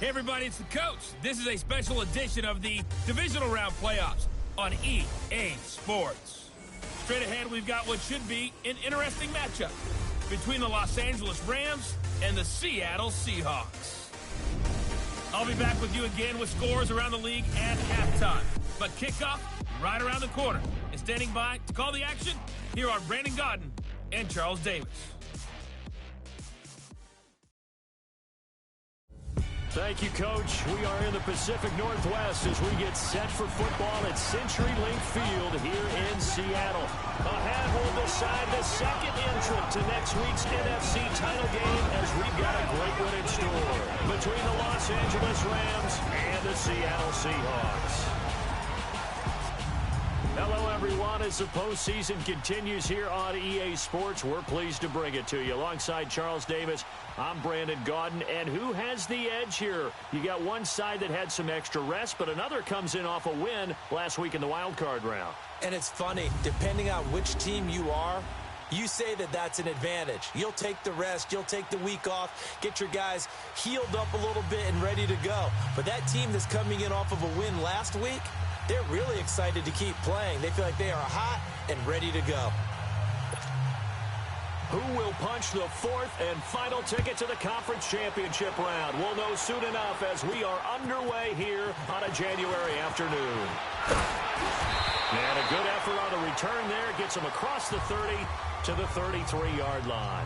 Hey everybody, it's the coach. This is a special edition of the Divisional Round Playoffs on EA Sports. Straight ahead, we've got what should be an interesting matchup between the Los Angeles Rams and the Seattle Seahawks. I'll be back with you again with scores around the league at halftime. But kickoff right around the corner. And standing by to call the action, here are Brandon Gaudin and Charles Davis. Thank you, Coach. We are in the Pacific Northwest as we get set for football at CenturyLink Field here in Seattle. Ahead will decide the second entrant to next week's NFC title game as we've got a great one in store between the Los Angeles Rams and the Seattle Seahawks. Hello, everyone. As the postseason continues here on EA Sports, we're pleased to bring it to you. Alongside Charles Davis, I'm Brandon Gaudin. And who has the edge here? You got one side that had some extra rest, but another comes in off a win last week in the wild card round. And it's funny, depending on which team you are, you say that that's an advantage. You'll take the rest, you'll take the week off, get your guys healed up a little bit and ready to go. But that team that's coming in off of a win last week, they're really excited to keep playing. They feel like they are hot and ready to go. Who will punch the fourth and final ticket to the conference championship round? We'll know soon enough as we are underway here on a January afternoon. And a good effort on the return there. Gets them across the 30 to the 33-yard line.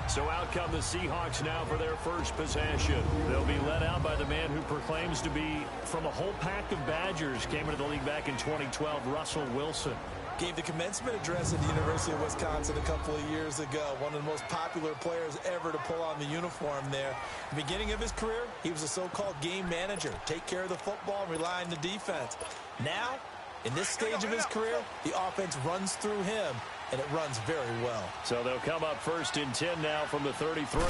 So out come the Seahawks now for their first possession. They'll be led out by the man who proclaims to be from a whole pack of Badgers. Came into the league back in 2012, Russell Wilson. Gave the commencement address at the University of Wisconsin a couple of years ago. One of the most popular players ever to pull on the uniform there. At the beginning of his career, he was a so-called game manager. Take care of the football and rely on the defense. Now, in this stage of his career, the offense runs through him, and it runs very well. So they'll come up first and 10 now from the 33.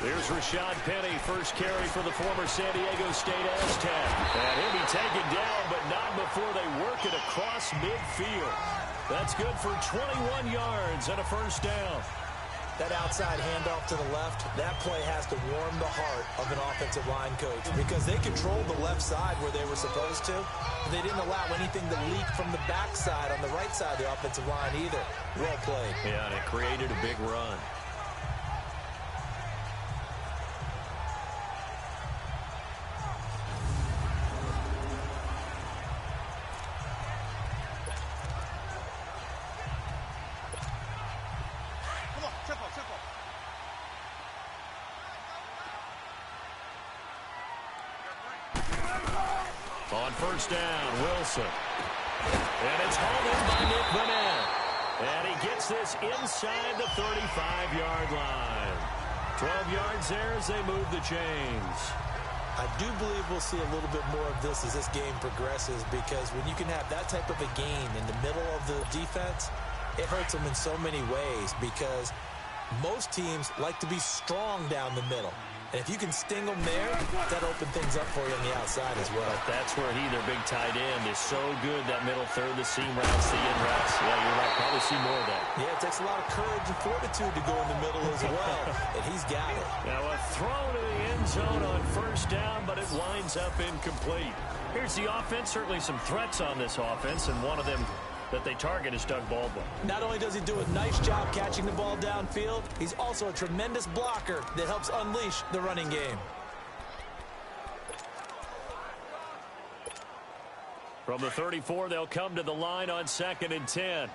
There's Rashad Penny, first carry for the former San Diego State Aztec. And he'll be taken down, but not before they work it across midfield. That's good for 21 yards and a first down. That outside handoff to the left, that play has to warm the heart of an offensive line coach because they controlled the left side where they were supposed to. But they didn't allow anything to leak from the backside on the right side of the offensive line either. Well played. Yeah, and it created a big run. On first down, Wilson. And it's hauled in by Nick Vanette. And he gets this inside the 35-yard line. 12 yards there as they move the chains. I do believe we'll see a little bit more of this as this game progresses because when you can have that type of a gain in the middle of the defense, it hurts them in so many ways because most teams like to be strong down the middle. And if you can sting them there, that opens things up for you on the outside as well. That's where their big tight end, is so good, that middle third, the seam routes, the in routes. Yeah, you're right. Probably see more of that. Yeah, it takes a lot of courage and fortitude to go in the middle as well, and he's got it. Now a throw to the end zone on first down, but it winds up incomplete. Here's the offense. Certainly some threats on this offense, and one of them that they target is Doug Baldwin. Not only does he do a nice job catching the ball downfield, he's also a tremendous blocker that helps unleash the running game. From the 34, they'll come to the line on 2nd and 10.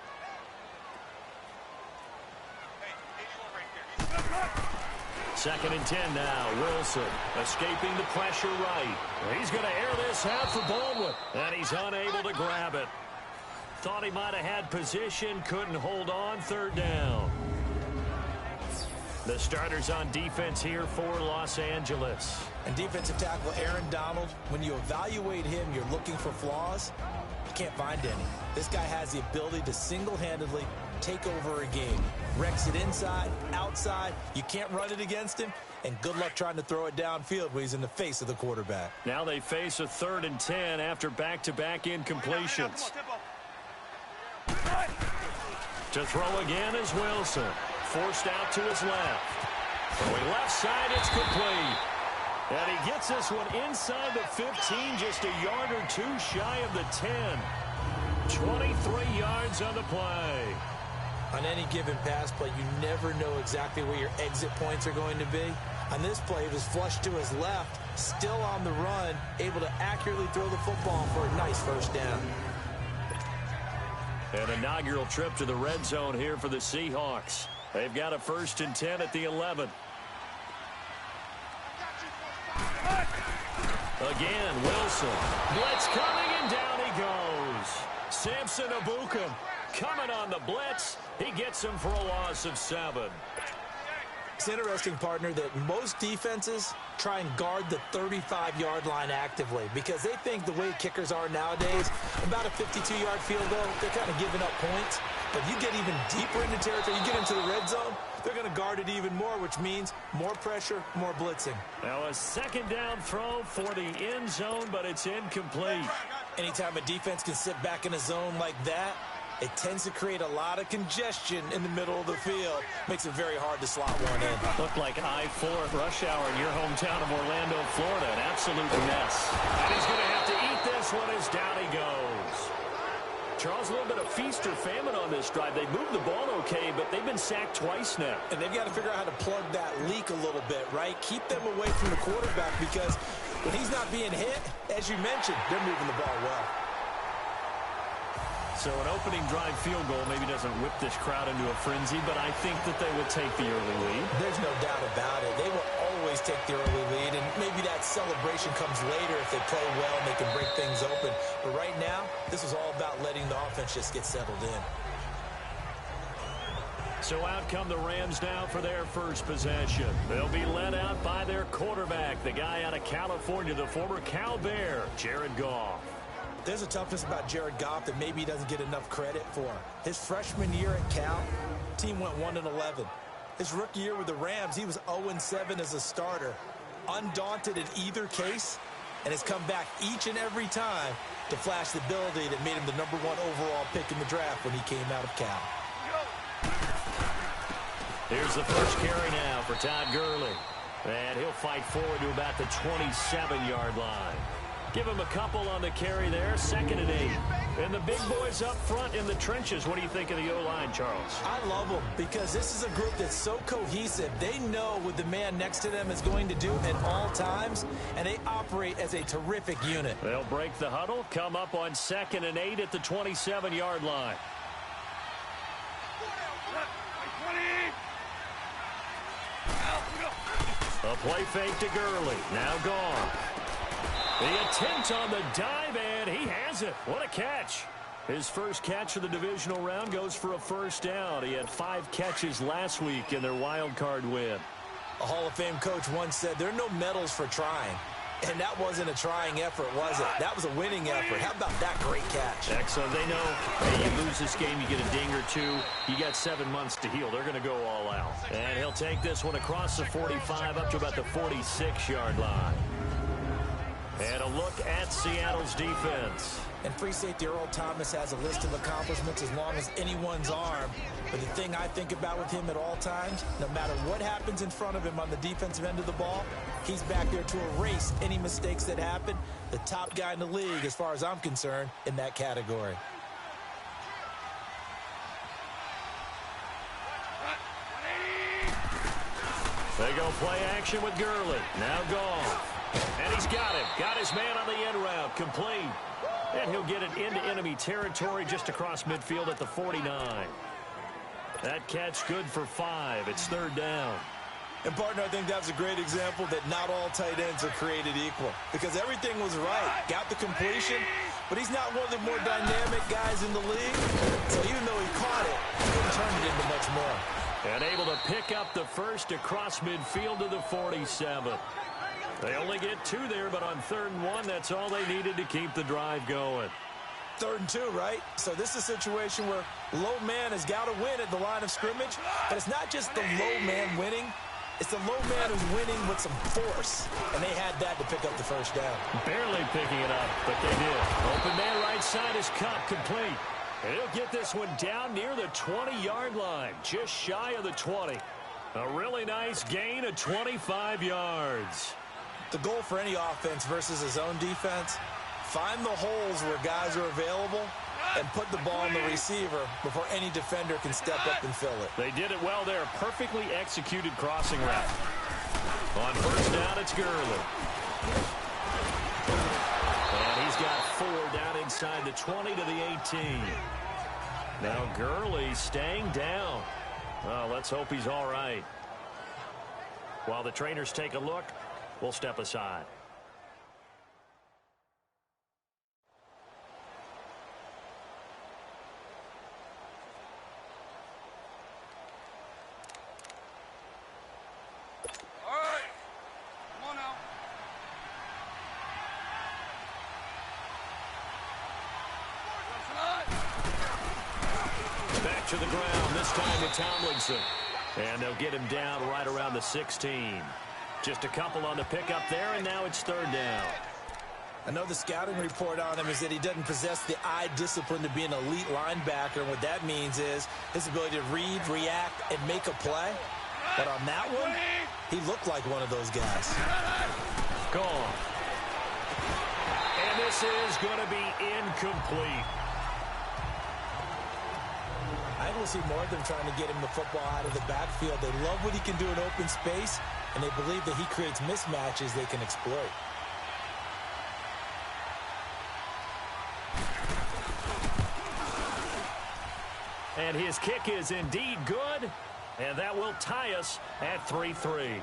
Second and 10 now. Wilson escaping the pressure right. He's going to air this out for Baldwin, and he's unable to grab it. Thought he might have had position, couldn't hold on, third down. The starters on defense here for Los Angeles. And defensive tackle Aaron Donald, when you evaluate him, you're looking for flaws. You can't find any. This guy has the ability to single-handedly take over a game. Wrecks it inside, outside. You can't run it against him. And good luck trying to throw it downfield when he's in the face of the quarterback. Now they face a 3rd and 10 after back-to-back incompletions. To throw again is Wilson. Forced out to his left. Throwing left side, it's complete. And he gets this one inside the 15, just a yard or two shy of the 10. 23 yards on the play. On any given pass play, you never know exactly where your exit points are going to be. On this play, it was flushed to his left, still on the run, able to accurately throw the football for a nice first down. An inaugural trip to the red zone here for the Seahawks. They've got a 1st and 10 at the 11. Again, Wilson. Blitz coming, and down he goes. Samson Abukum coming on the blitz. He gets him for a loss of 7. It's interesting, partner, that most defenses try and guard the 35-yard line actively because they think the way kickers are nowadays, about a 52-yard field goal, they're kind of giving up points. But you get even deeper into territory, you get into the red zone, they're going to guard it even more, which means more pressure, more blitzing. Now a 2nd down throw for the end zone, but it's incomplete. Anytime a defense can sit back in a zone like that, it tends to create a lot of congestion in the middle of the field. Makes it very hard to slot one in. Looked like I-4 at rush hour in your hometown of Orlando, Florida. An absolute mess. And he's going to have to eat this one as down he goes. Charles, a little bit of feast or famine on this drive. They moved the ball okay, but they've been sacked twice now. And they've got to figure out how to plug that leak a little bit, right? Keep them away from the quarterback because when he's not being hit, as you mentioned, they're moving the ball well. So an opening drive field goal maybe doesn't whip this crowd into a frenzy, but I think that they will take the early lead. There's no doubt about it. They will always take the early lead, and maybe that celebration comes later if they play well and they can break things open. But right now, this is all about letting the offense just get settled in. So out come the Rams now for their first possession. They'll be led out by their quarterback, the guy out of California, the former Cal Bear, Jared Goff. There's a toughness about Jared Goff that maybe he doesn't get enough credit for. His freshman year at Cal, team went 1-11. His rookie year with the Rams, he was 0-7 as a starter. Undaunted in either case, and has come back each and every time to flash the ability that made him the #1 overall pick in the draft when he came out of Cal. Here's the first carry now for Todd Gurley. And he'll fight forward to about the 27-yard line. Give him a couple on the carry there, 2nd and 8. And the big boys up front in the trenches. What do you think of the O-line, Charles? I love them because this is a group that's so cohesive. They know what the man next to them is going to do at all times, and they operate as a terrific unit. They'll break the huddle, come up on 2nd and 8 at the 27-yard line. A play fake to Gurley. Now gone. The attempt on the dive, and he has it. What a catch. His first catch of the divisional round goes for a first down. He had 5 catches last week in their wild card win. A Hall of Fame coach once said, there are no medals for trying. And that wasn't a trying effort, was it? That was a winning effort. How about that great catch? Excellent. They know, hey, you lose this game, you get a ding or two. You got 7 months to heal. They're going to go all out. And he'll take this one across the 45 up to about the 46-yard line. And a look at Seattle's defense. And free safety Earl Thomas has a list of accomplishments as long as anyone's arm. But the thing I think about with him at all times, no matter what happens in front of him on the defensive end of the ball, he's back there to erase any mistakes that happen. The top guy in the league, as far as I'm concerned, in that category. They go play action with Gurley. Now gone. And he's got him. Got his man on the end route. Complete. And he'll get it into enemy territory just across midfield at the 49. That catch good for 5. It's 3rd down. And, partner, I think that's a great example that not all tight ends are created equal. Because everything was right. Got the completion, but he's not one of the more dynamic guys in the league. So even though he caught it, he couldn't turn it into much more. And able to pick up the first across midfield to the 47. They only get 2 there, but on 3rd and 1, that's all they needed to keep the drive going. 3rd and 2, right? So this is a situation where low man has got to win at the line of scrimmage. But it's not just the low man winning. It's the low man who's winning with some force. And they had that to pick up the first down. Barely picking it up, but they did. Open man right side is Cup, complete. And he'll get this one down near the 20-yard line, just shy of the 20. A really nice gain of 25 yards. The goal for any offense versus a zone defense, find the holes where guys are available and put the ball in the receiver before any defender can step up and fill it. They did it well there. Perfectly executed crossing route. On first down, it's Gurley. And he's got 4 down inside the 20 to the 18. Now Gurley staying down. Well, let's hope he's all right. While the trainers take a look, we'll step aside. Back to the ground, this time to Tomlinson. And they'll get him down right around the 16. Just a couple on the pickup there, and now it's 3rd down. I know the scouting report on him is that he doesn't possess the eye discipline to be an elite linebacker. And what that means is his ability to read, react, and make a play. But on that one, he looked like one of those guys. Gone. And this is going to be incomplete. I will see more of them trying to get him the football out of the backfield. They love what he can do in open space, and they believe that he creates mismatches they can exploit. And his kick is indeed good, and that will tie us at 3-3.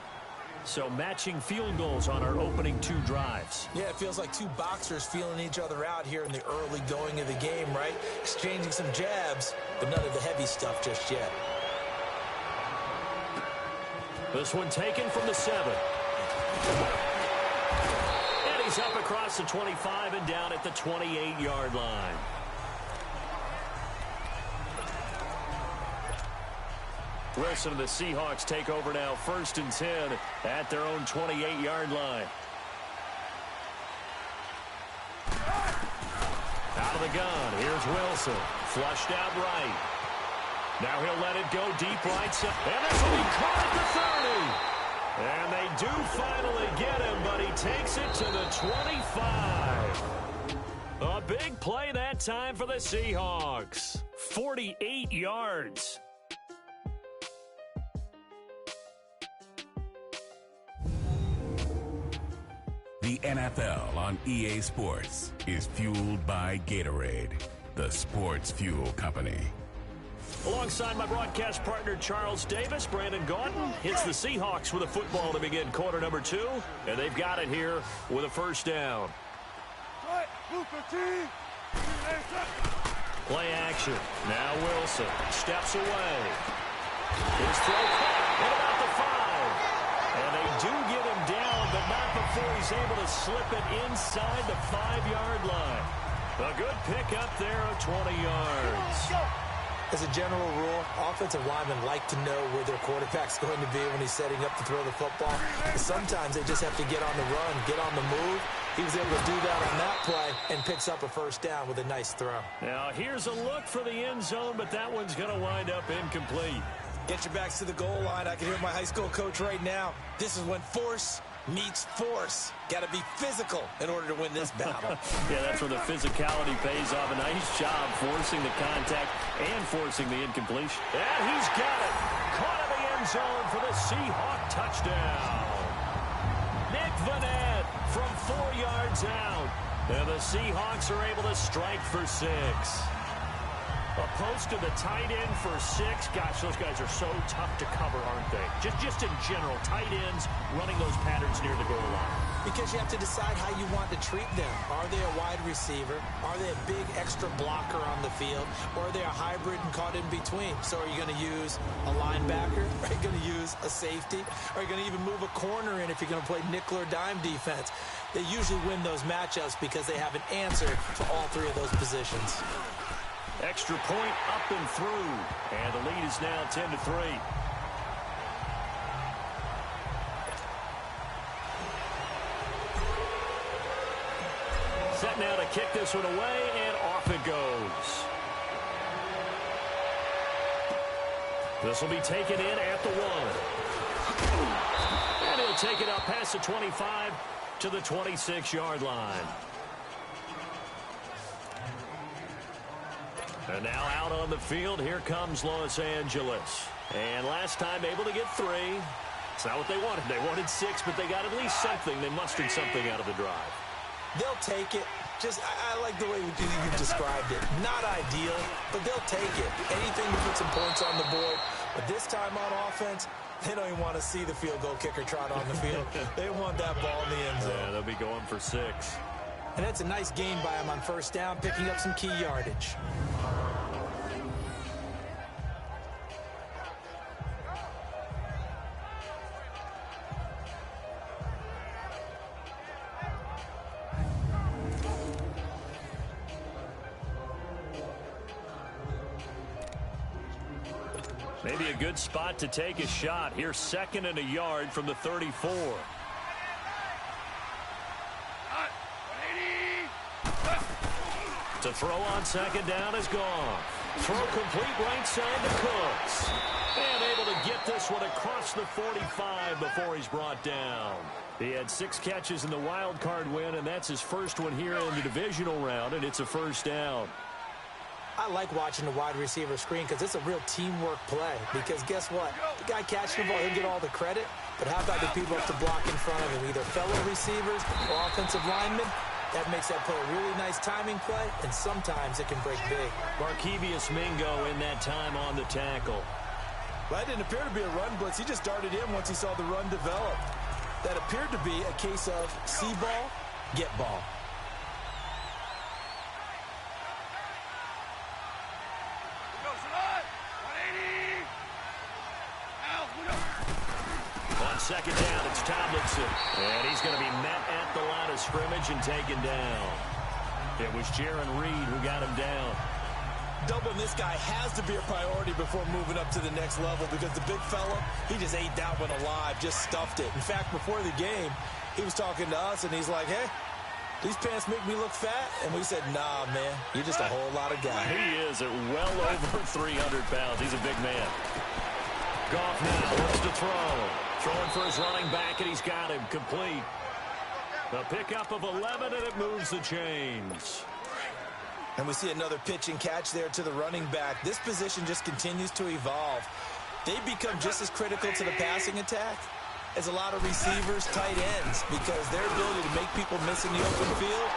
So matching field goals on our opening 2 drives. Yeah, it feels like 2 boxers feeling each other out here in the early going of the game, right? Exchanging some jabs, but none of the heavy stuff just yet. This one taken from the 7. And he's up across the 25 and down at the 28-yard line. Wilson and the Seahawks take over now, 1st and 10 at their own 28-yard line. Out of the gun, here's Wilson. Flushed out right. Now he'll let it go deep right side. And this will be caught at the 30. And they do finally get him, but he takes it to the 25. A big play that time for the Seahawks. 48 yards. The NFL on EA Sports is fueled by Gatorade, the sports fuel company. Alongside my broadcast partner Charles Davis, Brandon Gaudin hits the Seahawks with a football to begin quarter number 2, and they've got it here with a 1st down. Play action. Now Wilson steps away. His throw at about the 5. And they do get him down, but not before he's able to slip it inside the 5-yard line. A good pickup there of 20 yards. As a general rule, offensive linemen like to know where their quarterback's going to be when he's setting up to throw the football. Sometimes they just have to get on the run, get on the move. He was able to do that on that play and picks up a 1st down with a nice throw. Now here's a look for the end zone, but that one's going to wind up incomplete. Get your backs to the goal line. I can hear my high school coach right now. This is when force meets force. Got to be physical in order to win this battle. Yeah, that's where the physicality pays off. A nice job forcing the contact and forcing the incompletion. And he's got it. Caught in the end zone for the Seahawk touchdown. Nick Vanette from 4 yards out. And the Seahawks are able to strike for 6. A post to the tight end for 6. Gosh, those guys are so tough to cover, aren't they? Just in general, tight ends running those patterns near the goal line. Because you have to decide how you want to treat them. Are they a wide receiver? Are they a big extra blocker on the field? Or are they a hybrid and caught in between? So are you going to use a linebacker? Are you going to use a safety? Are you going to even move a corner in if you're going to play nickel or dime defense? They usually win those matchups because they have an answer for all 3 of those positions. Extra point up and through. And the lead is now 10-3. Set now to kick this one away, and off it goes. This will be taken in at the 1. And he'll take it up past the 25 to the 26-yard line. And now out on the field, here comes Los Angeles. And last time able to get 3. It's not what they wanted. They wanted 6, but they got at least something. They mustered something out of the drive. They'll take it. I like the way you described it. Not ideal, but they'll take it. Anything to put some points on the board. But this time on offense, they don't even want to see the field goal kicker trot on the field. They want that ball in the end zone. Yeah, they'll be going for 6. And that's a nice gain by him on first down, picking up some key yardage. Maybe a good spot to take a shot. Here's 2nd and a yard from the 34. To throw on 2nd down is gone. Throw complete right side to Cooks. And able to get this one across the 45 before he's brought down. He had 6 catches in the wild card win, and that's his first one here in the divisional round, and it's a first down. I like watching the wide receiver screen because it's a real teamwork play. Because guess what? The guy catching the ball, he'll get all the credit. But how about the people up to block in front of him? Either fellow receivers or offensive linemen. That makes that play a really nice timing play, and sometimes it can break big. Markevius Mingo in that time on the tackle. Well, that didn't appear to be a run blitz. He just darted in once he saw the run develop. That appeared to be a case of see ball, get ball. On 2nd down, it's Tomlinson. And he's going to be met at the line of scrimmage and taken down. It was Jaron Reed who got him down. Doubling this guy has to be a priority before moving up to the next level because the big fella, he just ate that one alive, just stuffed it. In fact, before the game, he was talking to us, and he's like, hey, these pants make me look fat? And we said, nah, man, you're just a whole lot of guy. He is at well over 300 pounds. He's a big man. Goff now looks to throw. Throwing for his running back, and he's got him complete. The pickup of 11, and it moves the chains. And we see another pitch and catch there to the running back. This position just continues to evolve. They become just as critical to the passing attack as a lot of receivers, tight ends, because their ability to make people miss in the open field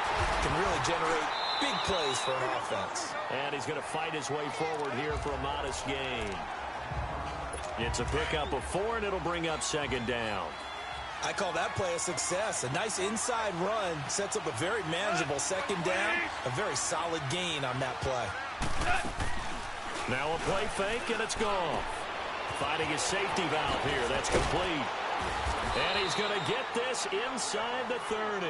can really generate big plays for an offense. And he's going to fight his way forward here for a modest gain. It's a pickup of 4, and it'll bring up 2nd down. I call that play a success. A nice inside run sets up a very manageable 2nd down. A very solid gain on that play. Now a play fake, and it's gone. Finding his safety valve here. That's complete. And he's going to get this inside the 30.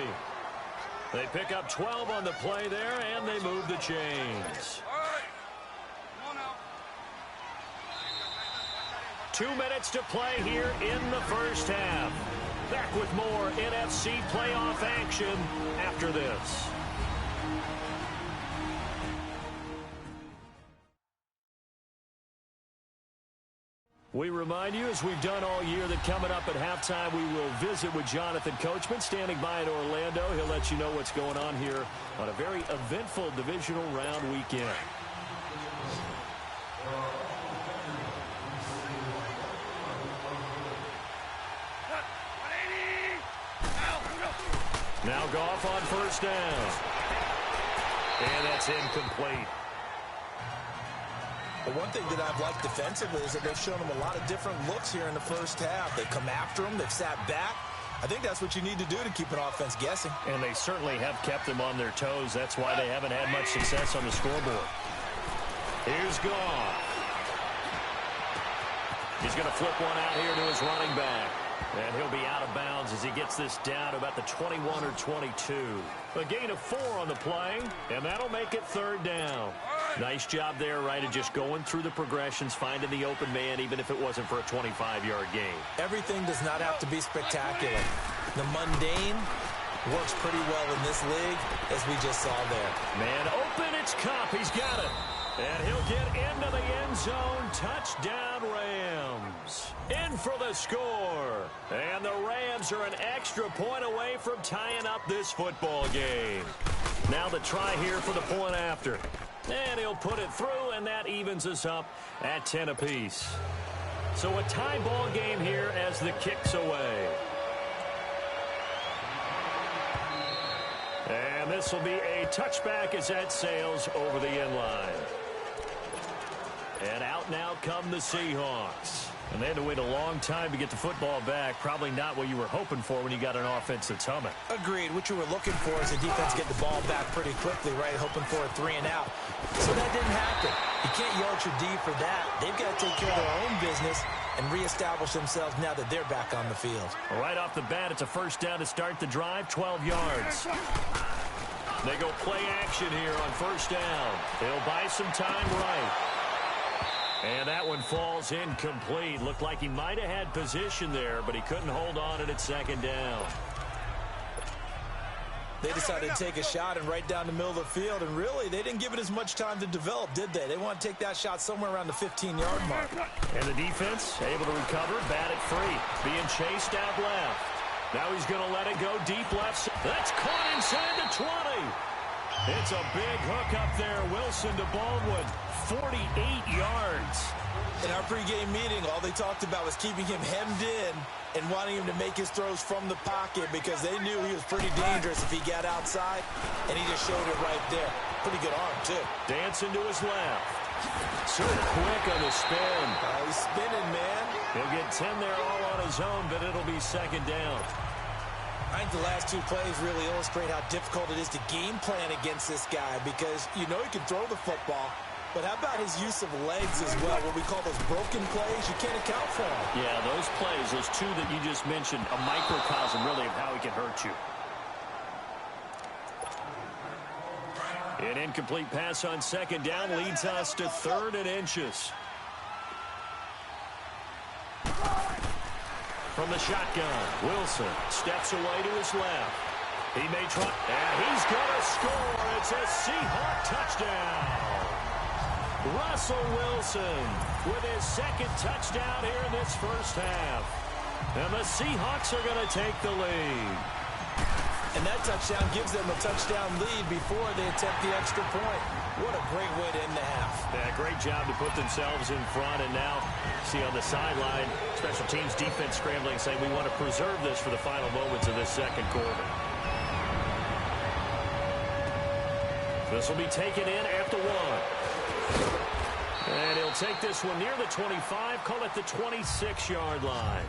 They pick up 12 on the play there, and they move the chains. 2 minutes to play here in the first half. Back with more NFC playoff action after this. We remind you, as we've done all year, that coming up at halftime, we will visit with Jonathan Coachman, standing by in Orlando. He'll let you know what's going on here on a very eventful divisional round weekend. Now Goff on first down. And that's incomplete. The one thing that I've liked defensively is that they've shown them a lot of different looks here in the first half. They come after them. They've sat back. I think that's what you need to do to keep an offense guessing. And they certainly have kept them on their toes. That's why they haven't had much success on the scoreboard. Here's Goff. He's going to flip one out here to his running back. And he'll be out of bounds as he gets this down to about the 21 or 22. A gain of 4 on the play, and that'll make it 3rd down. Nice job there, right, of just going through the progressions, finding the open man, even if it wasn't for a 25-yard gain. Everything does not have to be spectacular. The mundane works pretty well in this league, as we just saw there. Man open, it's Cup. He's got it. And he'll get into the end zone. Touchdown, Rams. In for the score. And the Rams are an extra point away from tying up this football game. Now the try here for the point after. And he'll put it through, and that evens us up at 10 apiece. So a tie ball game here as the kick's away. And this will be a touchback as that sails over the end line. And out now come the Seahawks. And they had to wait a long time to get the football back. Probably not what you were hoping for when you got an offense that's humming. Agreed. What you were looking for is the defense get the ball back pretty quickly, right? Hoping for a 3 and out. So that didn't happen. You can't yell at your D for that. They've got to take care of their own business and reestablish themselves now that they're back on the field. Right off the bat, it's a first down to start the drive, 12 yards. They go play action here on first down. They'll buy some time right. And that one falls incomplete. Looked like he might have had position there, but he couldn't hold on at its second down. They decided to take a shot and right down the middle of the field, and really, they didn't give it as much time to develop, did they? They want to take that shot somewhere around the 15-yard mark. And the defense able to recover, bat it free, being chased out left. Now he's going to let it go deep left. That's caught inside the 20. It's a big hook up there. Wilson to Baldwin, 48 yards. In our pregame meeting, all they talked about was keeping him hemmed in and wanting him to make his throws from the pocket because they knew he was pretty dangerous if he got outside, and he just showed it right there. Pretty good arm, too. Dancing to his left. So quick on the spin. He's spinning, man. He'll get 10 there all on his own, but it'll be second down. I think the last two plays really illustrate how difficult it is to game plan against this guy because you know he can throw the football, but how about his use of legs as well, what we call those broken plays? You can't account for them. Yeah, those plays, those two that you just mentioned, a microcosm really of how he can hurt you. An incomplete pass on second down leads us to 3rd and inches. From the shotgun, Wilson steps away to his left. He may try, and he's going to score. It's a Seahawk touchdown. Russell Wilson with his second touchdown here in this first half. And the Seahawks are going to take the lead. And that touchdown gives them a touchdown lead before they attempt the extra point. What a great way to end the half. Yeah, great job to put themselves in front. And now, see on the sideline, special teams defense scrambling, saying we want to preserve this for the final moments of this second quarter. This will be taken in at the 1. And he'll take this one near the 25, call it the 26-yard line.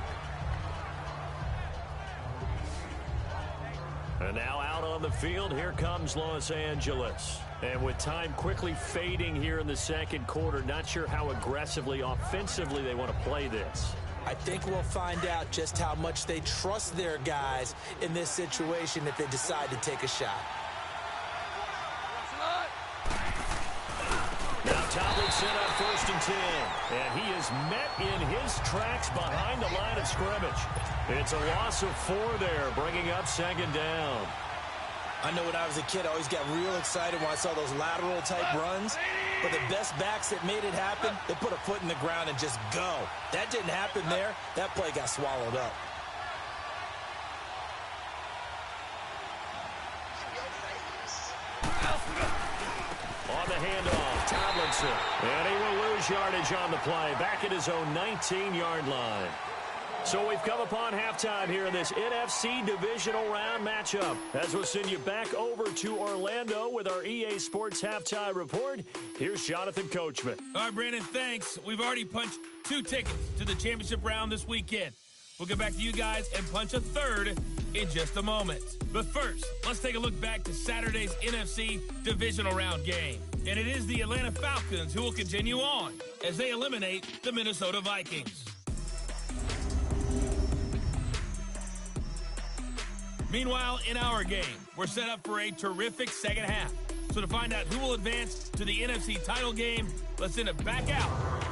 And now out on the field, here comes Los Angeles. And with time quickly fading here in the second quarter, not sure how aggressively, offensively they want to play this. I think we'll find out just how much they trust their guys in this situation if they decide to take a shot. Now Tomlinson on 1st and 10. And he is met in his tracks behind the line of scrimmage. It's a loss of 4 there, bringing up second down. I know when I was a kid, I always got real excited when I saw those lateral-type runs. But the best backs that made it happen, they put a foot in the ground and just go. That didn't happen there. That play got swallowed up. On the handoff, Tomlinson. And he will lose yardage on the play. Back at his own 19-yard line. So we've come upon halftime here in this NFC divisional round matchup. As we'll send you back over to Orlando with our EA Sports Halftime Report, here's Jonathan Coachman. All right, Brandon, thanks. We've already punched 2 tickets to the championship round this weekend. We'll get back to you guys and punch a 3rd in just a moment. But first, let's take a look back to Saturday's NFC divisional round game. And it is the Atlanta Falcons who will continue on as they eliminate the Minnesota Vikings. Meanwhile, in our game, we're set up for a terrific second half. So to find out who will advance to the NFC title game, let's send it back out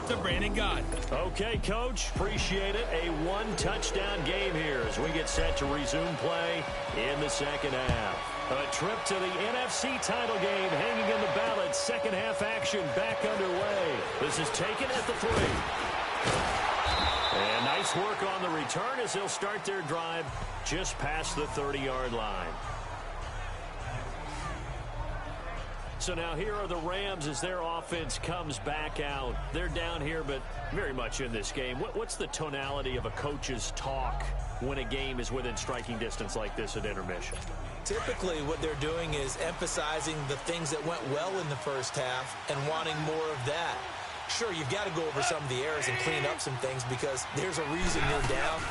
to Brandon Gaudin. Okay, Coach, appreciate it. A 1-touchdown game here as we get set to resume play in the second half. A trip to the NFC title game hanging in the balance. Second half action back underway. This is taken at the 3. And nice work on the return as they'll start their drive just past the 30-yard line. So now here are the Rams as their offense comes back out. They're down here, but very much in this game. What's the tonality of a coach's talk when a game is within striking distance like this at intermission? Typically, what they're doing is emphasizing the things that went well in the first half and wanting more of that. Sure, you've got to go over some of the errors and clean up some things because there's a reason you're down.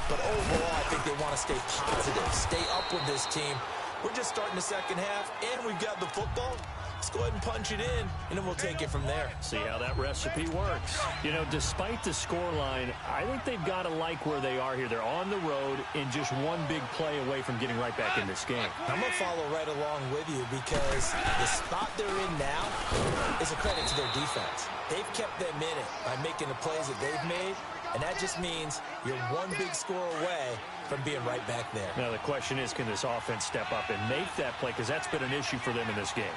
But overall, I think they want to stay positive, stay up with this team. We're just starting the second half, and we've got the football. Let's go ahead and punch it in, and then we'll take it from there. See how that recipe works. You know, despite the scoreline, I think they've got to like where they are here. They're on the road and just one big play away from getting right back in this game. I'm going to follow right along with you because the spot they're in now is a credit to their defense. They've kept them in it by making the plays that they've made, and that just means you're one big score away from being right back there. Now, the question is, can this offense step up and make that play? Because that's been an issue for them in this game.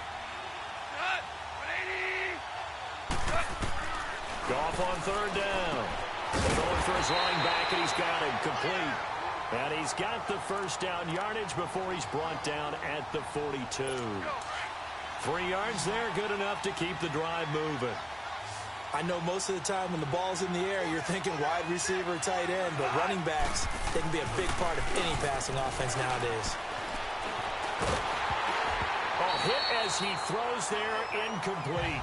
Goff on third down. Going for his line back, and he's got him complete. And he's got the first down yardage before he's brought down at the 42. 3 yards there, good enough to keep the drive moving. I know most of the time when the ball's in the air, you're thinking wide receiver, tight end, but running backs, they can be a big part of any passing offense nowadays. Oh, hit as he throws there, incomplete.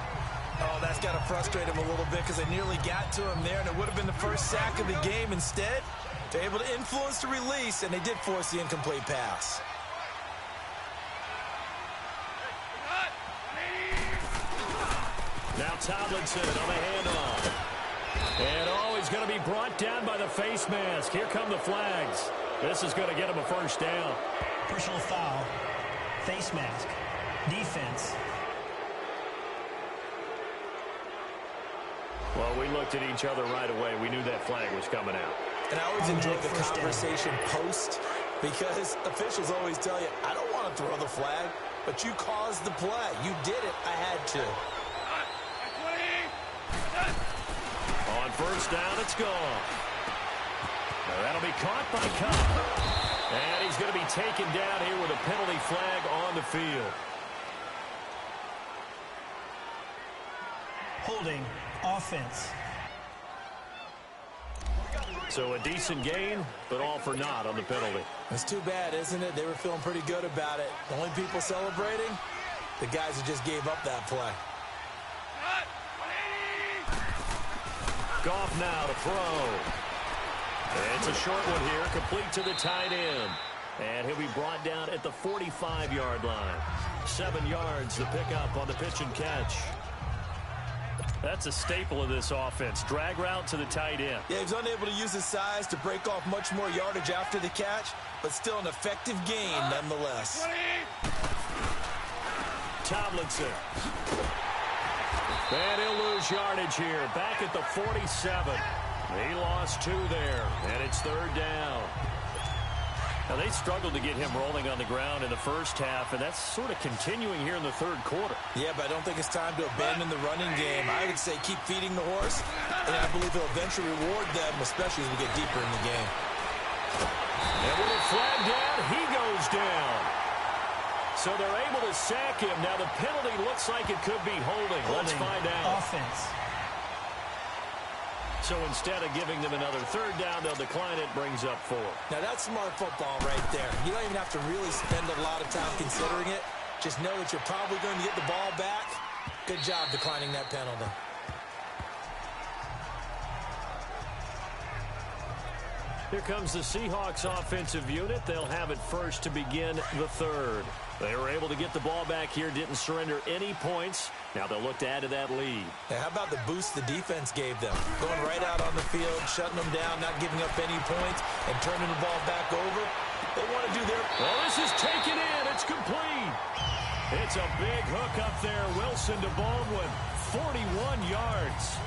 Oh, that's got to frustrate him a little bit because they nearly got to him there, and it would have been the first sack of the game. Instead, they're able to influence the release, and they did force the incomplete pass. Now Tomlinson on the handoff. And oh, he's going to be brought down by the face mask. Here come the flags. This is going to get him a first down. Personal foul, face mask, defense. Well, we looked at each other right away. We knew that flag was coming out. And I always enjoy the conversation post because officials always tell you, I don't want to throw the flag, but you caused the play. You did it. I had to. On first down, it's gone. Now that'll be caught by Cobb. And he's going to be taken down here with a penalty flag on the field. Holding offense. So a decent gain, but all for naught on the penalty. It's too bad, isn't it? They were feeling pretty good about it. The only people celebrating, the guys who just gave up that play. Goff now to throw. It's a short one here, complete to the tight end. And he'll be brought down at the 45-yard line. 7 yards the pickup on the pitch and catch. That's a staple of this offense. Drag route to the tight end. Yeah, he was unable to use his size to break off much more yardage after the catch, but still an effective gain nonetheless. Tomlinson. And he'll lose yardage here. Back at the 47. He lost 2 there, and it's third down. Now, they struggled to get him rolling on the ground in the first half, and that's sort of continuing here in the third quarter. Yeah, but I don't think it's time to abandon the running game. I would say keep feeding the horse, and I believe he'll eventually reward them, especially as we get deeper in the game. And with a flag down, he goes down. So they're able to sack him. Now, the penalty looks like it could be holding. Let's find out. Offense. So instead of giving them another third down, they'll decline it, brings up 4. Now, that's smart football right there. You don't even have to really spend a lot of time considering it. Just know that you're probably going to get the ball back. Good job declining that penalty. Here comes the Seahawks offensive unit. They'll have it first to begin the third. They were able to get the ball back here, didn't surrender any points. Now they'll look to add to that lead. Now, how about the boost the defense gave them? Going right out on the field, shutting them down, not giving up any points, and turning the ball back over. They want to do their... Well, this is taken in. It's complete. It's a big hook up there. Wilson to Baldwin. 41 yards.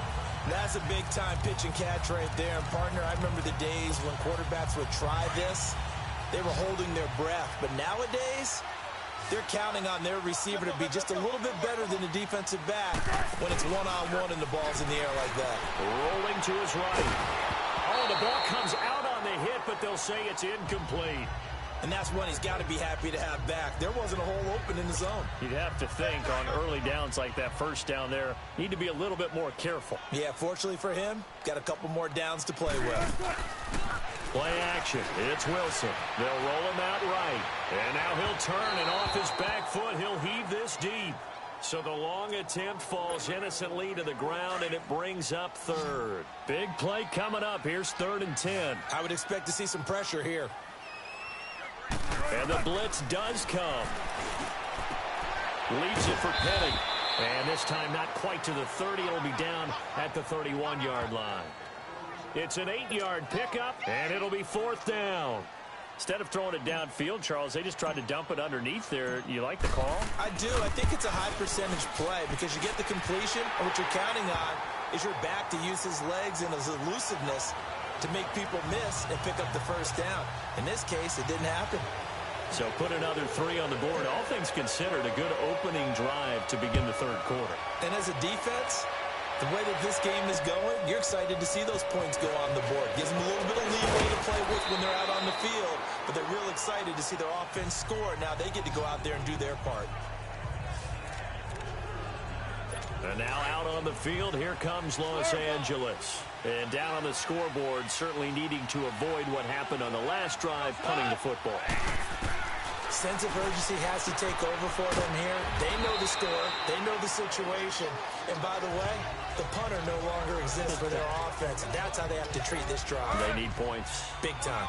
That's a big-time pitch and catch right there. And, partner, I remember the days when quarterbacks would try this. They were holding their breath. But nowadays, They're counting on their receiver to be just a little bit better than the defensive back when it's one-on-one and the ball's in the air like that. Rolling to his right. Oh, the ball comes out on the hit, but they'll say it's incomplete. And that's one he's got to be happy to have back. There wasn't a hole open in the zone. You'd have to think on early downs like that first down there, need to be a little bit more careful. Yeah, fortunately for him, got a couple more downs to play with. Play action. It's Wilson. They'll roll him out right. And now he'll turn, and off his back foot, he'll heave this deep. So the long attempt falls innocently to the ground, and it brings up third. Big play coming up. Here's 3rd and 10. I would expect to see some pressure here. And the blitz does come. Leaves it for Penny. And this time not quite to the 30. It'll be down at the 31-yard line. It's an 8-yard pickup, and it'll be 4th down. Instead of throwing it downfield, Charles, they just tried to dump it underneath there. You like the call? I do. I think it's a high-percentage play because you get the completion, and what you're counting on is your back to use his legs and his elusiveness to make people miss and pick up the first down. In this case, it didn't happen. So put another 3 on the board. All things considered, a good opening drive to begin the 3rd quarter. And as a defense, the way that this game is going, you're excited to see those points go on the board. Gives them a little bit of leeway to play with when they're out on the field, but they're real excited to see their offense score. Now they get to go out there and do their part. And now out on the field, here comes Los Angeles. And down on the scoreboard, certainly needing to avoid what happened on the last drive, punting the football. Sense of urgency has to take over for them here. They know the score. They know the situation. And by the way, the punter no longer exists for their offense. That's how they have to treat this drive. They need points. Big time.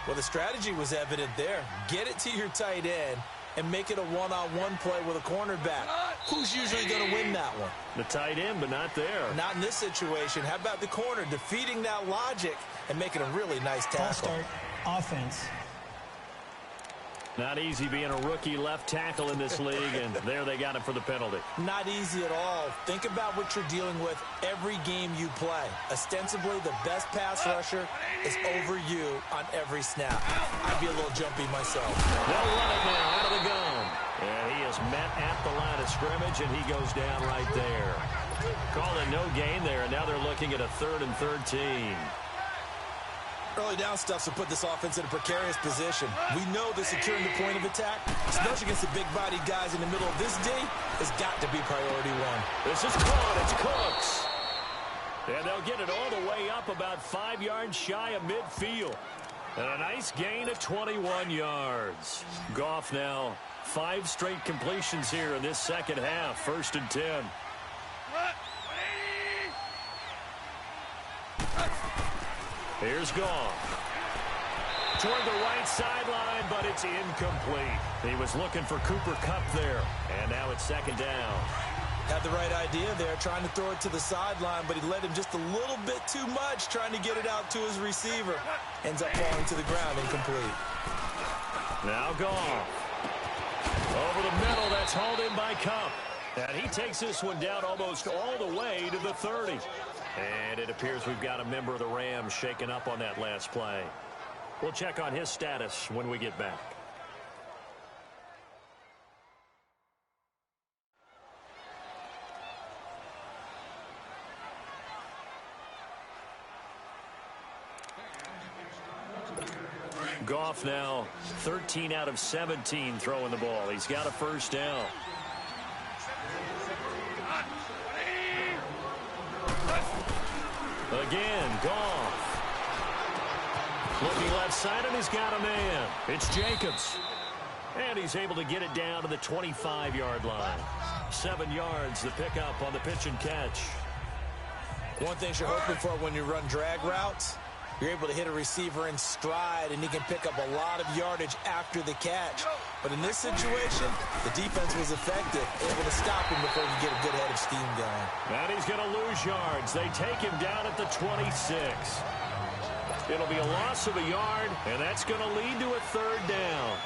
Well, the strategy was evident there. Get it to your tight end and make it a one-on-one play with a cornerback. Who's usually going to win that one? The tight end, but not there. Not in this situation. How about the corner defeating that logic and making a really nice tackle? Start offense. Not easy being a rookie left tackle in this league, and there they got him for the penalty. Not easy at all. Think about what you're dealing with every game you play. Ostensibly, the best pass rusher is over you on every snap. I'd be a little jumpy myself. They'll run it now out of the gun. And he is met at the line of scrimmage, and he goes down right there. Calling no gain there, and now they're looking at a 3rd and 13. Early down stuff will put this offense in a precarious position. We know that securing the point of attack, especially against the big-bodied guys in the middle of this D, has got to be priority one. This is caught. It's Cooks. And they'll get it all the way up about 5 yards shy of midfield. And a nice gain of 21 yards. Goff now 5 straight completions here in this second half. 1st and 10. Here's Goff. Toward the right sideline, but it's incomplete. He was looking for Cooper Kupp there. And now it's 2nd down. Had the right idea there, trying to throw it to the sideline, but he led him just a little bit too much, trying to get it out to his receiver. Ends up falling to the ground, incomplete. Now Goff. Over the middle, that's hauled in by Kupp. And he takes this one down almost all the way to the 30. And it appears we've got a member of the Rams shaken up on that last play. We'll check on his status when we get back. Goff now 13 out of 17 throwing the ball. He's got a 1st down. Again, Goff. Looking left side, and he's got a man. It's Jacobs. And he's able to get it down to the 25-yard line. 7 yards, the pickup on the pitch and catch. One thing you're hoping for when you run drag routes, you're able to hit a receiver in stride, and he can pick up a lot of yardage after the catch. But in this situation, the defense was effective, able to stop him before he get a good head of steam going. And he's going to lose yards. They take him down at the 26. It'll be a loss of a yard, and that's going to lead to a 3rd down.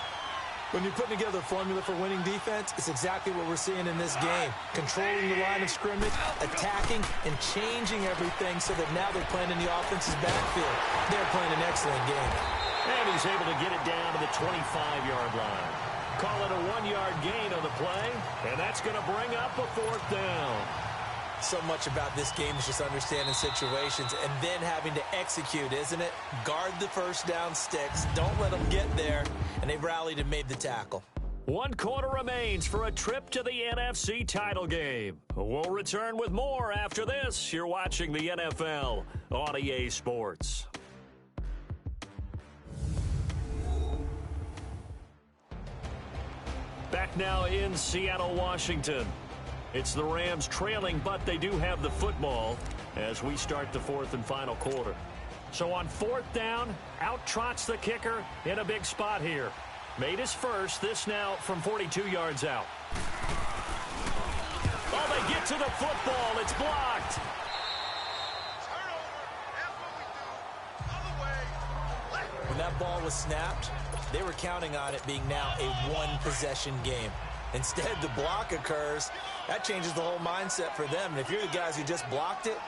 When you're putting together a formula for winning defense, it's exactly what we're seeing in this game. Controlling the line of scrimmage, attacking, and changing everything so that now they're playing in the offense's backfield. They're playing an excellent game. And he's able to get it down to the 25-yard line. Call it a 1-yard gain on the play, and that's going to bring up a 4th down. So much about this game is just understanding situations and then having to execute, isn't it? Guard the first down sticks. Don't let them get there. And they rallied and made the tackle. 1 quarter remains for a trip to the NFC title game. We'll return with more after this. You're watching the NFL on EA Sports. Back now in Seattle, Washington. It's the Rams trailing, but they do have the football as we start the 4th and final quarter. So on 4th down, out trots the kicker in a big spot here. Made his first, this now from 42 yards out. Oh, they get to the football. It's blocked. When that ball was snapped, they were counting on it being now a 1-possession game. Instead, the block occurs. That changes the whole mindset for them. And if you're the guys who just blocked it,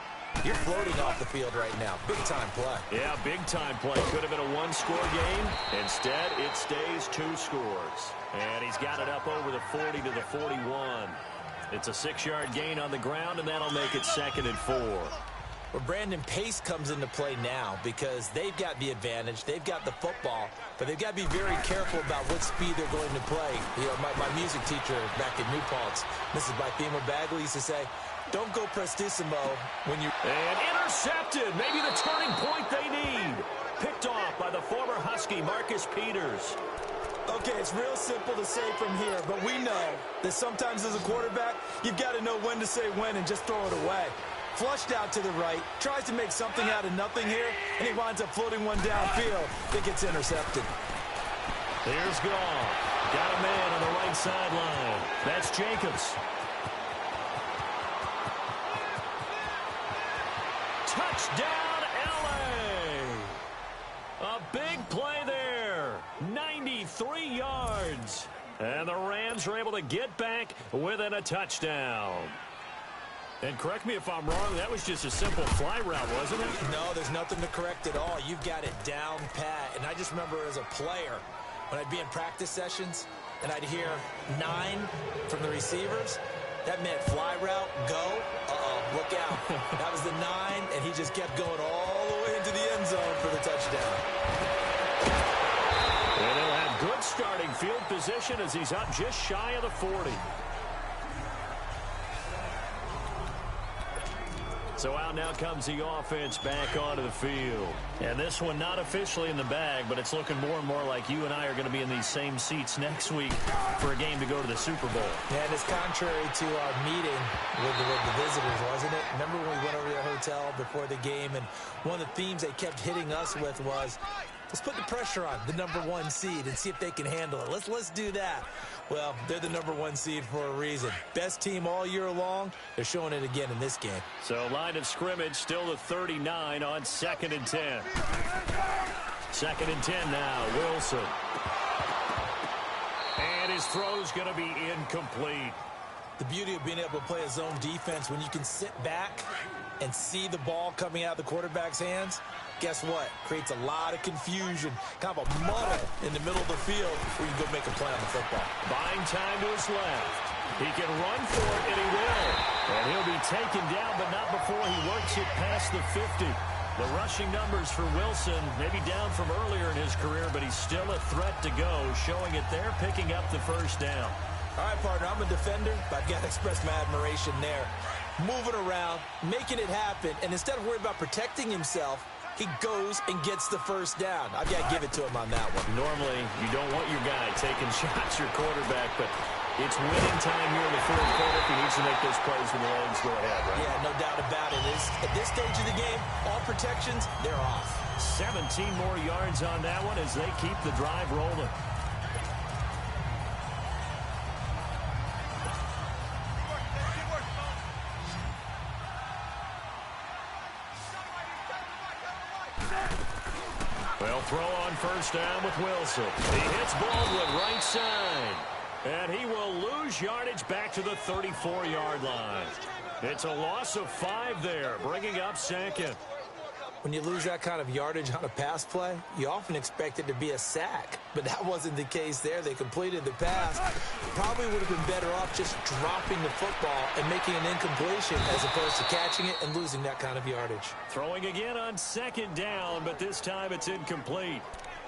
you're floating off the field right now. Big-time play. Yeah, big-time play. Could have been a 1-score game. Instead, it stays 2 scores. And he's got it up over the 40 to the 41. It's a 6-yard gain on the ground, and that'll make it 2nd and 4. Well, Brandon, pace comes into play now because they've got the advantage. They've got the football, but they've got to be very careful about what speed they're going to play. You know, my music teacher back in New Paltz, Mrs. Bythema Bagley, used to say, don't go prestissimo when you... And intercepted. Maybe the turning point they need. Picked off by the former Husky, Marcus Peters. Okay, it's real simple to say from here, but we know that sometimes as a quarterback, you've got to know when to say when and just throw it away. Flushed out to the right, tries to make something out of nothing here, and he winds up floating one downfield that gets intercepted. Here's Gall. Got a man on the right sideline. That's Jacobs. Touchdown, L.A. A big play there. 93 yards. And the Rams are able to get back within a touchdown. And correct me if I'm wrong, that was just a simple fly route, wasn't it? No, there's nothing to correct at all. You've got it down pat. And I just remember as a player, when I'd be in practice sessions, and I'd hear 9 from the receivers, that meant fly route, go, look out. That was the 9, and he just kept going all the way into the end zone for the touchdown. And he'll have good starting field position as he's up just shy of the 40. So out now comes the offense back onto the field. And this one not officially in the bag, but it's looking more and more like you and I are going to be in these same seats next week for a game to go to the Super Bowl. Yeah, and it's contrary to our meeting with the visitors, wasn't it? Remember when we went over to the hotel before the game, and one of the themes they kept hitting us with was, let's put the pressure on the #1 seed and see if they can handle it. Let's do that. Well, they're the #1 seed for a reason. Best team all year long. They're showing it again in this game. So line of scrimmage still the 39 on 2nd and 10. 2nd and 10 now. Wilson. And his throw's going to be incomplete. The beauty of being able to play a zone defense when you can sit back and see the ball coming out of the quarterback's hands, guess what? Creates a lot of confusion, kind of a muddle in the middle of the field where you can go make a play on the football. Buying time to his left. He can run for it, and he will. And he'll be taken down, but not before he works it past the 50. The rushing numbers for Wilson, maybe down from earlier in his career, but he's still a threat to go, showing it there, picking up the first down. All right, partner, I'm a defender, but I've got to express my admiration there. Moving around, making it happen, and instead of worrying about protecting himself, he goes and gets the first down. I've got to give it to him on that one. Normally, you don't want your guy taking shots, your quarterback, but it's winning time here in the 4th quarter if he needs to make those plays when the Lions go ahead, right? Yeah, no doubt about it. At this stage of the game, all protections, they're off. 17 more yards on that one as they keep the drive rolling. Well, throw on first down with Wilson. He hits Baldwin right side. And he will lose yardage back to the 34-yard line. It's a loss of 5 there, bringing up 2nd. When you lose that kind of yardage on a pass play, you often expect it to be a sack. But that wasn't the case there. They completed the pass. Probably would have been better off just dropping the football and making an incompletion as opposed to catching it and losing that kind of yardage. Throwing again on second down, but this time it's incomplete.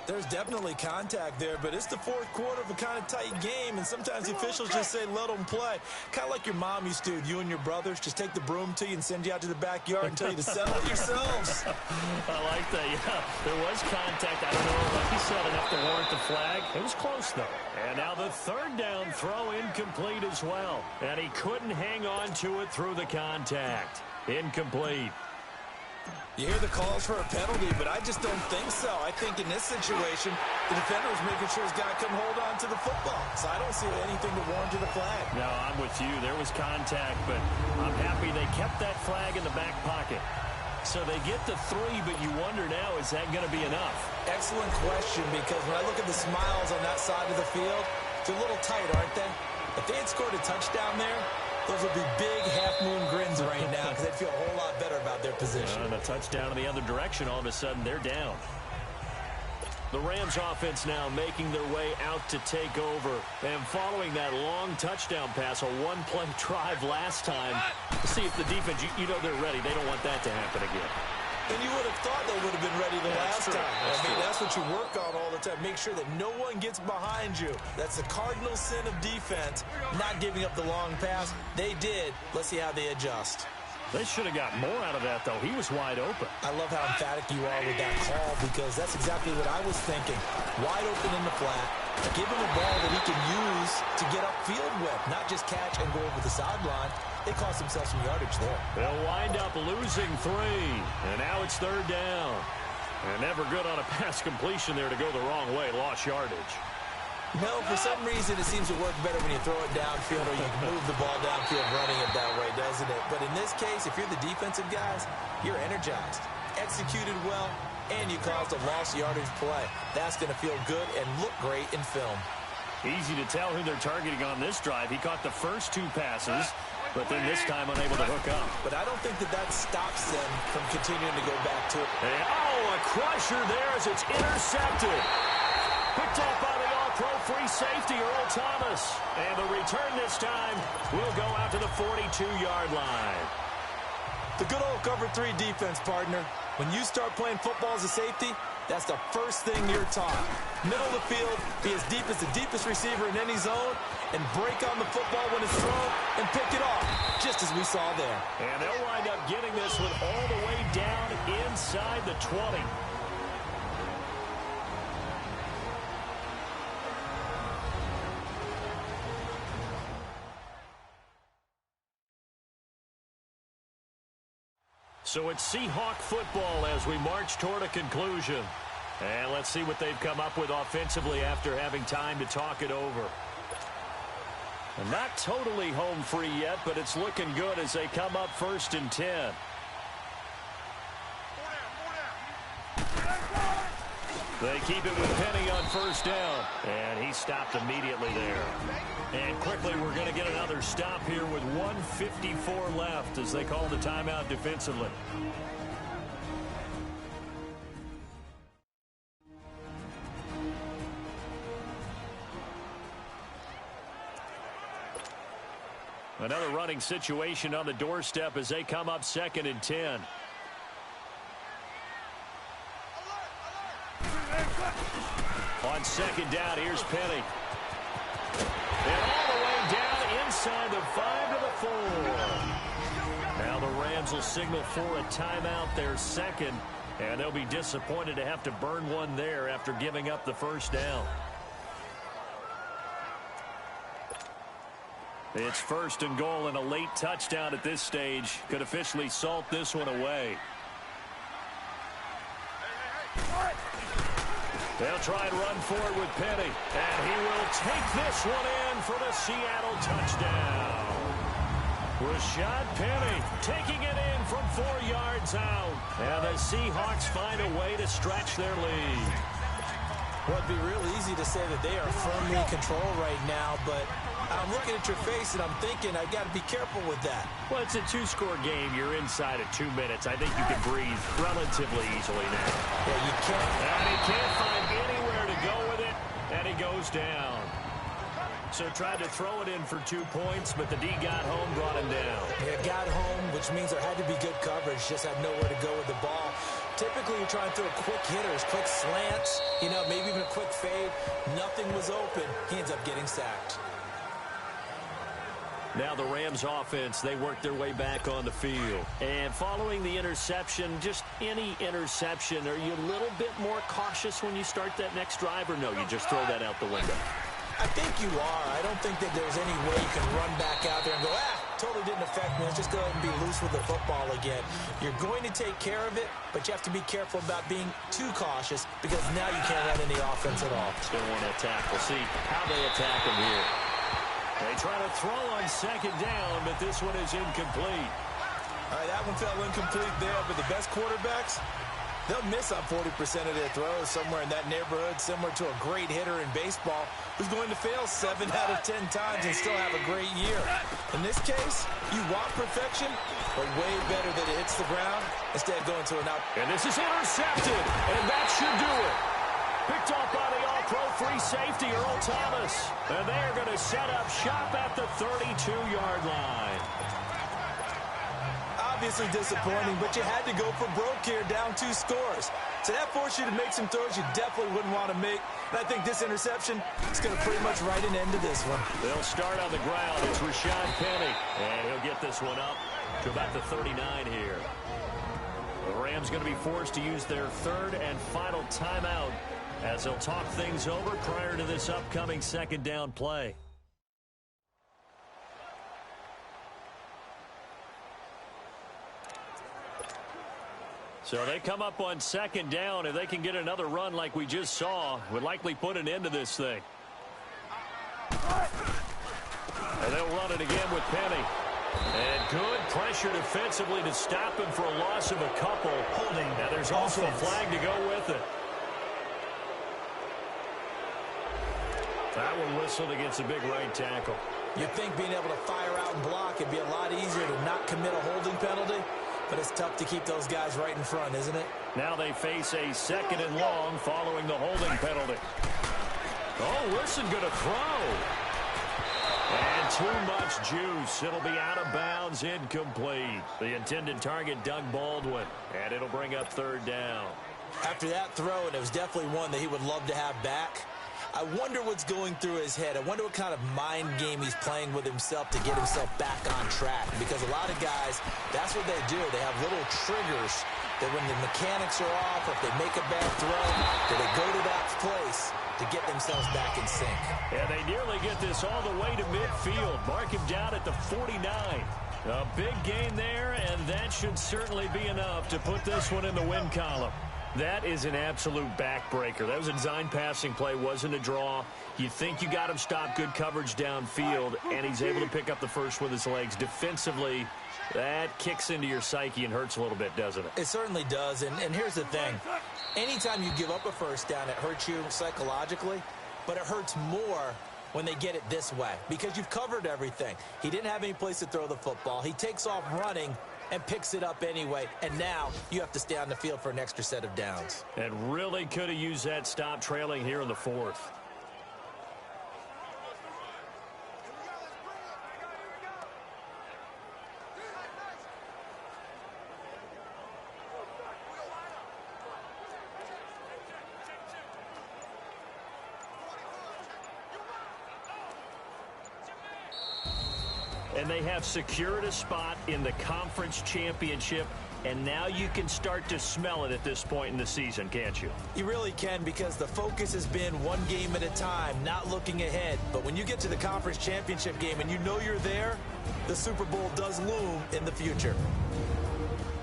There's definitely contact there, but it's the fourth quarter of a kind of tight game, and sometimes the officials just say, let them play. Kind of like your mom used to, you and your brothers, just take the broom to you and send you out to the backyard and tell you to settle it yourselves. I like that, yeah. There was contact. I don't know if he said enough to warrant the flag. It was close, though. And now the third down throw incomplete as well. And he couldn't hang on to it through the contact. Incomplete. You hear the calls for a penalty, but I just don't think so. I think in this situation, the defender was making sure his guy couldn't hold on to the football. So I don't see anything to warrant a flag. No, I'm with you. There was contact, but I'm happy they kept that flag in the back pocket. So they get the 3, but you wonder now, is that going to be enough? Excellent question, because when I look at the smiles on that side of the field, they're a little tight, aren't they? If they had scored a touchdown there, those would be big half-moon grins right now because they'd feel a whole lot better about their position. And a touchdown in the other direction, all of a sudden they're down. The Rams offense now making their way out to take over. And following that long touchdown pass, a one-play drive last time, see if the defense, you know they're ready. They don't want that to happen again. And you would have thought they would have been ready the last time. That's what you work on all the time. Make sure that no one gets behind you. That's the cardinal sin of defense, not giving up the long pass. They did. Let's see how they adjust. They should have got more out of that, though. He was wide open. I love how emphatic you are with that call because that's exactly what I was thinking. Wide open in the flat. Give him a ball that he can use to get upfield with, not just catch and go over the sideline. They cost themselves some yardage there. They'll wind up losing 3, and now it's third down. And never good on a pass completion there to go the wrong way. Lost yardage. No, for some reason it seems to work better when you throw it downfield or you move the ball downfield running it that way, doesn't it? But in this case, if you're the defensive guys, you're energized, executed well, and you caused a lost yardage play. That's going to feel good and look great in film. Easy to tell who they're targeting on this drive. He caught the first 2 passes, but then this time unable to hook up. But I don't think that stops them from continuing to go back to it. And, a crusher there as it's intercepted. Picked off by the all-pro free safety, Earl Thomas. And the return this time will go out to the 42-yard line. The good old cover 3 defense, partner. When you start playing football as a safety, that's the first thing you're taught. Middle of the field, be as deep as the deepest receiver in any zone, and break on the football when it's thrown and pick it off, just as we saw there. And they'll wind up getting this one all the way down inside the 20. So it's Seahawk football as we march toward a conclusion. And let's see what they've come up with offensively after having time to talk it over. And not totally home free yet, but it's looking good as they come up 1st and 10. They keep it with Penny on 1st down. And he stopped immediately there. And quickly we're going to get another stop here with 1:54 left as they call the timeout defensively. Another running situation on the doorstep as they come up 2nd and 10. On 2nd down, here's Penny. And all the way down inside the 5 to the 4. Now the Rams will signal for a timeout, their 2nd, and they'll be disappointed to have to burn one there after giving up the 1st down. It's 1st and goal, and a late touchdown at this stage could officially salt this one away. They'll try and run forward with Penny. And he will take this one in for the Seattle touchdown. Rashad Penny taking it in from 4 yards out. And the Seahawks find a way to stretch their lead. Well, it'd be real easy to say that they are firmly in control right now, but I'm looking at your face, and I'm thinking I've got to be careful with that. Well, it's a two-score game. You're inside of 2 minutes. I think you can breathe relatively easily now. Yeah, you can't. And he can't find anywhere to go with it, and he goes down. So tried to throw it in for 2 points, but the D got home, brought him down. Yeah, got home, which means there had to be good coverage. Just had nowhere to go with the ball. Typically, you're trying to throw quick hitters, quick slants, maybe even a quick fade. Nothing was open. He ends up getting sacked. Now the Rams offense, they work their way back on the field. And following the interception, just any interception, are you a little bit more cautious when you start that next drive, or no, you just throw that out the window? I think you are. I don't think that there's any way you can run back out there and go, totally didn't affect me. Let's just go ahead and be loose with the football again. You're going to take care of it, but you have to be careful about being too cautious because now you can't run any offense at all. Still want to attack. We'll see how they attack him here. They try to throw on second down, but this one is incomplete. All right, that one fell incomplete there, but the best quarterbacks, they'll miss on 40% of their throws, somewhere in that neighborhood, similar to a great hitter in baseball who's going to fail 7 out of 10 times and still have a great year. In this case, you want perfection, but way better that it hits the ground instead of going to an out. And this is intercepted, and that should do it. Picked off by the all-pro free safety, Earl Thomas. And they are going to set up shop at the 32-yard line. Obviously disappointing, but you had to go for broke here, down 2 scores. So that forced you to make some throws you definitely wouldn't want to make. And I think this interception is going to pretty much write an end to this one. They'll start on the ground. It's Rashad Penny. And he'll get this one up to about the 39 here. The Rams going to be forced to use their third and final timeout as they'll talk things over prior to this upcoming second down play. So they come up on second down. If they can get another run like we just saw, would likely put an end to this thing. And they'll run it again with Penny. And good pressure defensively to stop him for a loss of a couple. Holding. Now there's also a flag to go with it. That one whistled against a big right tackle. You'd think being able to fire out and block would be a lot easier to not commit a holding penalty, but it's tough to keep those guys right in front, isn't it? Now they face a second and long following the holding penalty. Oh, Wilson going to throw. And too much juice. It'll be out of bounds, incomplete. The intended target, Doug Baldwin, and it'll bring up third down. After that throw, and it was definitely one that he would love to have back, I wonder what's going through his head. I wonder what kind of mind game he's playing with himself to get himself back on track. Because a lot of guys, that's what they do. They have little triggers that when the mechanics are off, or if they make a bad throw, that they go to that place to get themselves back in sync. Yeah, they nearly get this all the way to midfield. Mark him down at the 49. A big gain there, and that should certainly be enough to put this one in the win column. That is an absolute backbreaker. That was a design passing play, wasn't a draw. You think you got him stopped, good coverage downfield, and he's able to pick up the first with his legs. Defensively, that kicks into your psyche and hurts a little bit, doesn't it? It certainly does, and here's the thing. Anytime you give up a first down, it hurts you psychologically, but it hurts more when they get it this way because you've covered everything. He didn't have any place to throw the football. He takes off running and picks it up anyway, and now you have to stay on the field for an extra set of downs. And really could have used that stop trailing here in the fourth. And they have secured a spot in the conference championship, and now you can start to smell it at this point in the season, can't you? You really can, because the focus has been one game at a time, not looking ahead. But when you get to the conference championship game and you know you're there, the Super Bowl does loom in the future.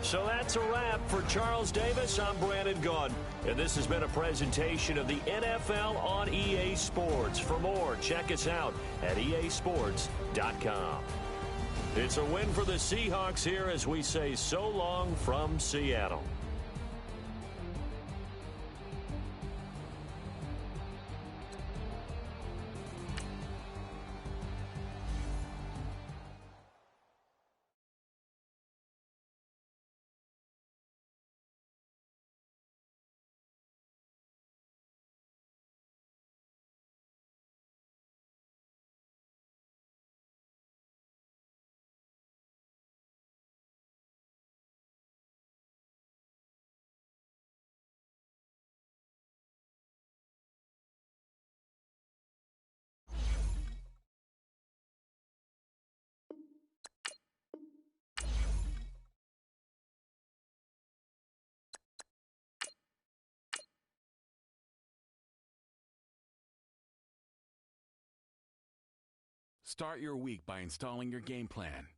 So that's a wrap for Charles Davis. I'm Brandon Gaudin, and this has been a presentation of the NFL on EA Sports. For more, check us out at easports.com. It's a win for the Seahawks here as we say so long from Seattle. Start your week by installing your game plan.